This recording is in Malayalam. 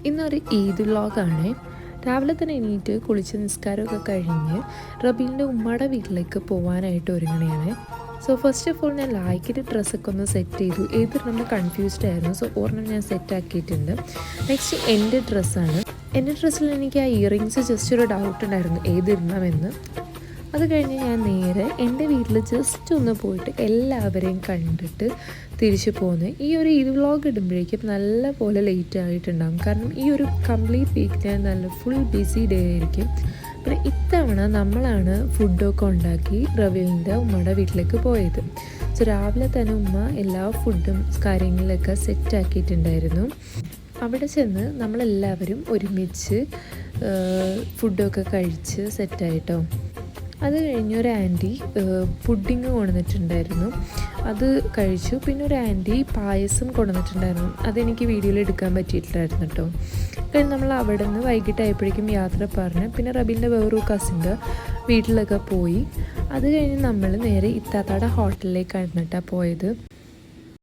ഇന്നൊരു ഈദ് വ്ളോഗാണ്. രാവിലെ തന്നെ എണീറ്റ് കുളിച്ച് നിസ്കാരമൊക്കെ കഴിഞ്ഞ് റബീലിൻ്റെ ഉമ്മയുടെ വീട്ടിലേക്ക് പോകാനായിട്ട് ഒരുങ്ങണയാണ്. സോ ഫസ്റ്റ് ഓഫ് ഓൾ ഞാൻ ലായ്ക്കിൻ്റെ ഡ്രസ്സൊക്കെ ഒന്ന് സെറ്റ് ചെയ്തു. ഏതിടണമെന്ന് കൺഫ്യൂസ്ഡ് ആയിരുന്നു. സോ ഒരെണ്ണം ഞാൻ സെറ്റ് ആക്കിയിട്ടുണ്ട്. നെക്സ്റ്റ് എൻ്റെ ഡ്രസ്സാണ്. എൻ്റെ ഡ്രസ്സിൽ എനിക്ക് ആ ഇയറിങ്സ് ജസ്റ്റ് ഒരു ഡൗട്ട് ഉണ്ടായിരുന്നു ഏതിടണമെന്ന്. അത് കഴിഞ്ഞ് ഞാൻ നേരെ എൻ്റെ വീട്ടിൽ ജസ്റ്റ് ഒന്ന് പോയിട്ട് എല്ലാവരെയും കണ്ടിട്ട് തിരിച്ചു പോന്ന്. ഈ ഒരു ഈദ് വ്ളോഗ് ഇടുമ്പോഴേക്കും നല്ല പോലെ ലേറ്റ് ആയിട്ടുണ്ടാകും. കാരണം ഈ ഒരു കംപ്ലീറ്റ് വീക്ക് ഞാൻ നല്ല ഫുൾ ബിസി ഡേ ആയിരിക്കും. പിന്നെ ഇത്തവണ നമ്മളാണ് ഫുഡൊക്കെ ഉണ്ടാക്കി റബീലിൻ്റെ ഉമ്മയുടെ വീട്ടിലേക്ക് പോയത്. സോ രാവിലെ തന്നെ ഉമ്മ എല്ലാ ഫുഡും കാര്യങ്ങളൊക്കെ സെറ്റാക്കിയിട്ടുണ്ടായിരുന്നു. അവിടെ ചെന്ന് നമ്മളെല്ലാവരും ഒരുമിച്ച് ഫുഡൊക്കെ കഴിച്ച് സെറ്റായിട്ടോ. അത് കഴിഞ്ഞ് ഒരു ആൻറ്റി പുഡിങ് കൊണ്ടുവന്നിട്ടുണ്ടായിരുന്നു, അത് കഴിച്ചു. പിന്നെ ഒരു ആൻറ്റി പായസം കൊണ്ടുവന്നിട്ടുണ്ടായിരുന്നു, അതെനിക്ക് വീഡിയോയിൽ എടുക്കാൻ പറ്റിയിട്ടില്ലായിരുന്നു കേട്ടോ. കഴിഞ്ഞ് നമ്മൾ അവിടെ നിന്ന് വൈകിട്ടായപ്പോഴേക്കും യാത്ര പറഞ്ഞ് പിന്നെ റബീലിൻ്റെ വേറൊരു കസിൻ്റെ വീട്ടിലൊക്കെ പോയി. അത് കഴിഞ്ഞ് നമ്മൾ നേരെ ഇത്താത്തയുടെ ഹോട്ടലിലേക്കാണ് കേട്ടോ പോയത്.